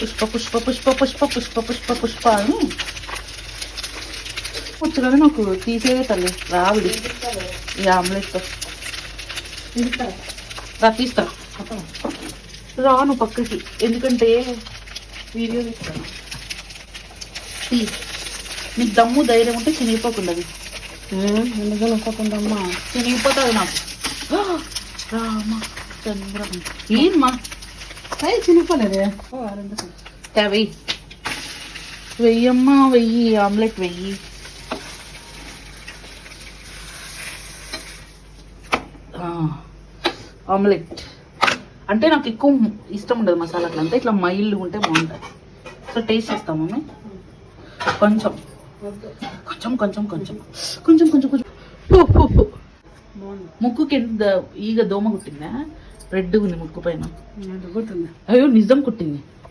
పుష్ప పుష్ప పుష్ప పుష్ప పుష్ప పుష్ప పుష్ప అని వచ్చు కదా నాకు తీసేదే తల్లి రావిడి ఈ ఆమ్లెట్తో తీస్తా రాను పక్కకి ఎందుకంటే వీడియో తీస్తాను నీకు దమ్ము ధైర్యం ఉంటే చినిగిపోకుండా ఎందుకు నొక్కకుందమ్మా చినిగిపోతుంది నాకు రామ చంద్రం ఏమ్మా చినిగిపోలేదే వెయ్యమ్మా వెయ్యి ఆమ్లెట్ వెయ్యి ఆమ్లెట్ అంటే నాకు ఎక్కువ ఇష్టం ఉండదు మసాలాలు అంతా ఇట్లా మైల్డ్ ఉంటే బాగుంటుంది సో టేస్ట్ చేస్తాం మమ్మీ కొంచెం కొంచెం కొంచెం కొంచెం కొంచెం కొంచెం కొంచెం ముక్కుకి ఈగ దోమ కుట్టిందా రెడ్ ఉంది ముక్కు పైన అయ్యో నిజం కుట్టింది